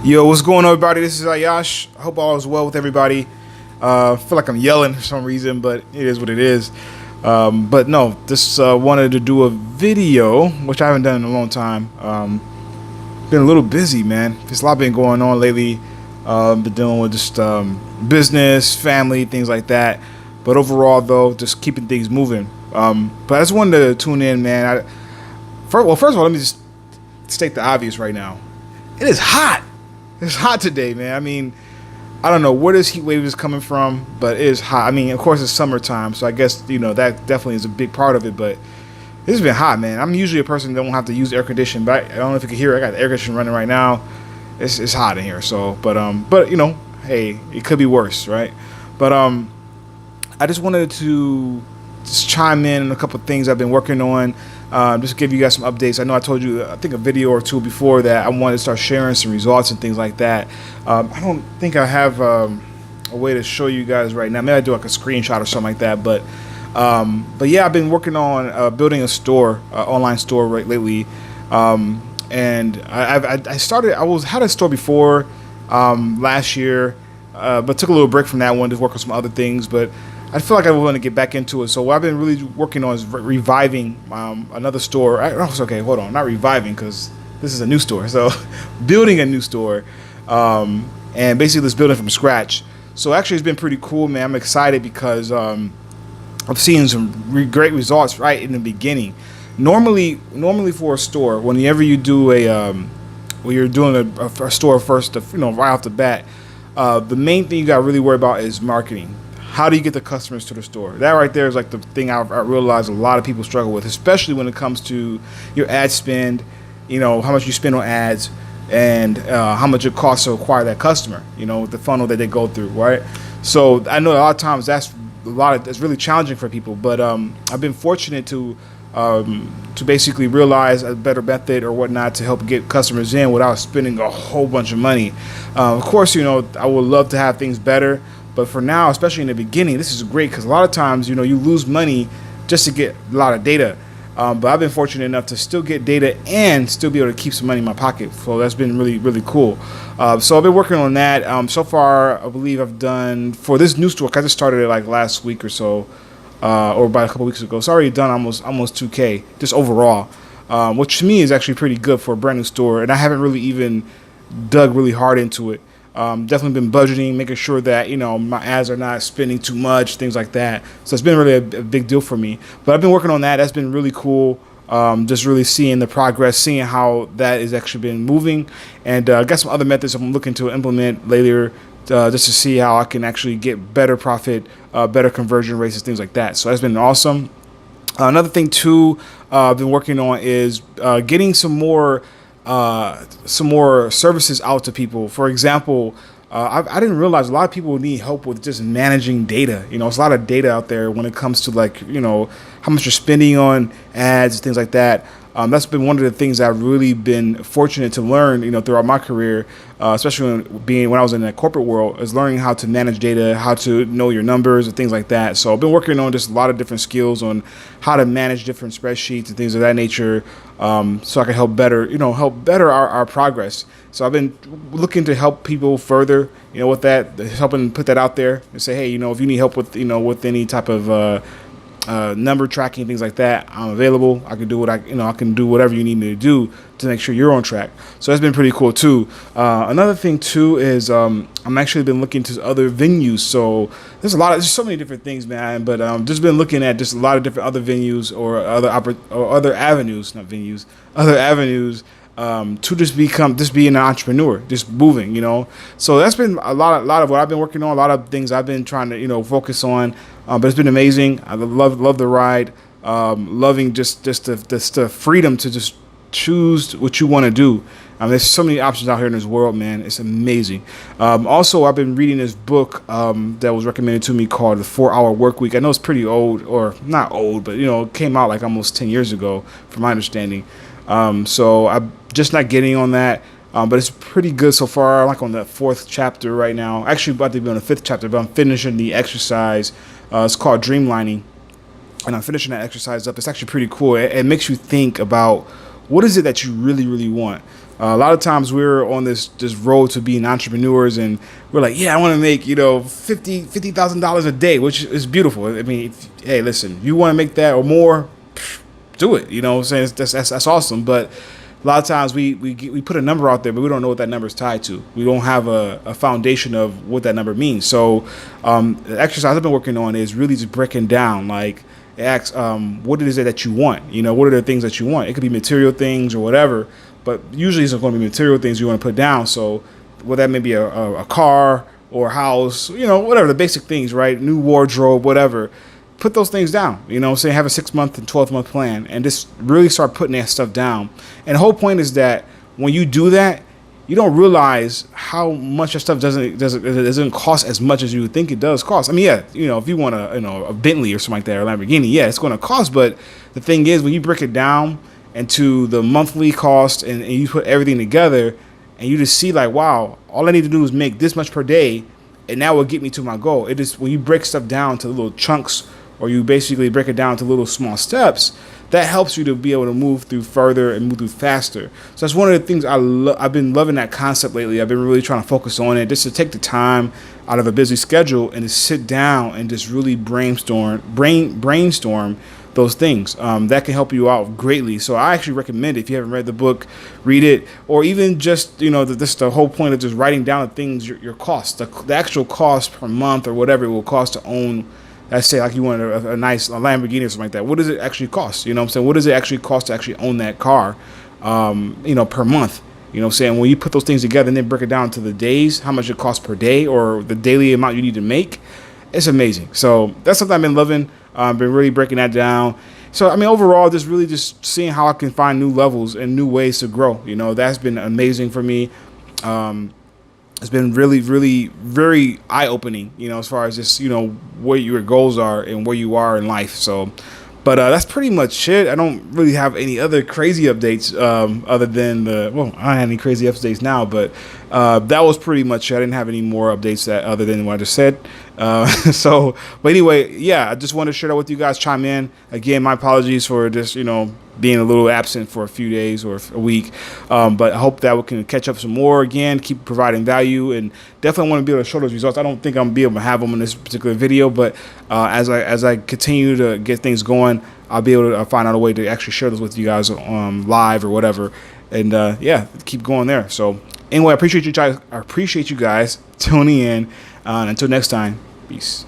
Yo, what's going on, everybody? This is Ahyash. I hope all is well with everybody. I feel like I'm yelling for some reason, but it is what it is. But no, just wanted to do a video, which I haven't done in a long time. Been a little busy, man. There's a lot been going on lately. Been dealing with just business, family, things like that. But overall, though, just keeping things moving. But I just wanted to tune in, man. First of all, let me just state the obvious right now. It is hot. It's hot today, man. I mean, I don't know where this heat wave is coming from, but it is hot. I mean, of course, it's summertime, so I guess, that definitely is a big part of it, but it's been hot, man. I'm usually a person that don't have to use air conditioning, but I don't know if you can hear it. I got the air conditioning running right now. It's hot in here, so, but hey, it could be worse, right? But I just wanted to just chime in on a couple of things I've been working on. Just give you guys some updates. I know I told you, I think a video or two before that I wanted to start sharing some results and things like that. I don't think I have a way to show you guys right now. Maybe I do like a screenshot or something like that. But yeah, I've been working on building a store, online store lately. And I had a store before last year, but took a little break from that one to work on some other things. But I feel like I want to get back into it. So what I've been really working on is reviving another store. Okay, hold on. Not reviving, because this is a new store. So building a new store and basically just building from scratch. So actually it's been pretty cool, man. I'm excited because I've seen some great results right in the beginning. Normally for a store, whenever you do when you're doing a store first, right off the bat, the main thing you got to really worry about is marketing. How do you get the customers to the store? That right there is like the thing I realize a lot of people struggle with, especially when it comes to your ad spend, how much you spend on ads and how much it costs to acquire that customer, the funnel that they go through, right? So I know a lot of times that's really challenging for people, but I've been fortunate to basically realize a better method or whatnot to help get customers in without spending a whole bunch of money. Of course, I would love to have things better. But for now, especially in the beginning, this is great because a lot of times, you lose money just to get a lot of data. But I've been fortunate enough to still get data and still be able to keep some money in my pocket. So that's been really, really cool. So I've been working on that. So far, I believe I've done for this new store. I just started it like last week or so, or about a couple weeks ago. It's already done almost $2K just overall, which to me is actually pretty good for a brand new store. And I haven't really even dug really hard into it. Definitely been budgeting, making sure that, my ads are not spending too much, things like that. So it's been really a big deal for me. But I've been working on that. That's been really cool. Just really seeing the progress, seeing how that has actually been moving. And I got some other methods I'm looking to implement later just to see how I can actually get better profit, better conversion rates and things like that. So that's been awesome. Another thing, too, I've been working on is getting some more services out to people. For example, I didn't realize a lot of people need help with just managing data. There's a lot of data out there when it comes to how much you're spending on ads and things like that. That's been one of the things I've really been fortunate to learn, throughout my career, especially when I was in the corporate world, is learning how to manage data, how to know your numbers and things like that. So I've been working on just a lot of different skills on how to manage different spreadsheets and things of that nature, so I can help better our progress. So I've been looking to help people further, with that, helping put that out there and say, hey, if you need help with, with any type of number tracking, things like that, I'm available. I can do I can do whatever you need me to do to make sure you're on track. So that's been pretty cool too. Another thing too is I'm actually been looking to other venues. So there's so many different things, man. But just been looking at just a lot of different other venues or other avenues, not venues, other avenues. To just be an entrepreneur, just moving, So that's been a lot of what I've been working on, a lot of things I've been trying to, focus on. But it's been amazing. I love the ride. Loving just the freedom to just choose what you want to do. There's so many options out here in this world, man. It's amazing. Also, I've been reading this book that was recommended to me called The 4-Hour Workweek. I know it's pretty old, or not old, but it came out like almost 10 years ago, from my understanding. So I'm just not getting on that, but it's pretty good so far. I'm like on the 4th chapter right now. Actually, about to be on the 5th chapter, but I'm finishing the exercise. It's called Dreamlining, and I'm finishing that exercise up. It's actually pretty cool. It makes you think about what is it that you really, really want? A lot of times we're on this road to being entrepreneurs, and we're like, yeah, I want to make, $50,000 a day, which is beautiful. I mean, hey, listen, if you want to make that or more, do it. You know what I'm saying? That's awesome. But a lot of times we put a number out there, but we don't know what that number is tied to. We don't have a foundation of what that number means. So the exercise I've been working on is really just breaking down, like, ask what it is that you want. What are the things that you want? It could be material things or whatever, but usually it's going to be material things you want to put down. So well, that may be a car or a house, whatever, the basic things, right? New wardrobe, whatever. Put those things down, say have a 6-month and 12-month plan and just really start putting that stuff down. And the whole point is that when you do that, you don't realize how much your stuff doesn't cost as much as you would think it does cost. I mean, yeah, if you want a Bentley or something like that, or a Lamborghini, yeah, it's going to cost. But the thing is, when you break it down into the monthly cost and you put everything together, and you just see like, wow, all I need to do is make this much per day, and that will get me to my goal. It is when you break stuff down to little chunks, or you basically break it down to little small steps, that helps you to be able to move through further and move through faster. So that's one of the things I've been loving that concept lately. I've been really trying to focus on it, just to take the time out of a busy schedule and to sit down and just really brainstorm those things. That can help you out greatly. So I actually recommend it. If you haven't read the book, read it, or even just, the whole point of just writing down the things, your cost, the actual cost per month or whatever it will cost to own. Let's say like you want a nice Lamborghini or something like that. What does it actually cost? You know what I'm saying? What does it actually cost to actually own that car, per month? You know what I'm saying? When you put those things together and then break it down to the days, how much it costs per day or the daily amount you need to make, it's amazing. So that's something I've been loving. Been really breaking that down. So, I mean, overall, just seeing how I can find new levels and new ways to grow. That's been amazing for me. It's been really, really, very eye-opening, as far as just, what your goals are and where you are in life. So, but that's pretty much it. I don't really have any other crazy updates other than I don't have any crazy updates now, but that was pretty much it. I didn't have any more updates other than what I just said. But anyway, yeah, I just wanted to share that with you guys, chime in. Again, my apologies for just, being a little absent for a few days or a week. But I hope that we can catch up some more again, keep providing value, and definitely want to be able to show those results. I don't think I'm going to be able to have them in this particular video, but as I continue to get things going, I'll be able to find out a way to actually share those with you guys live or whatever. And keep going there. So anyway, I appreciate you guys tuning in. Until next time, peace.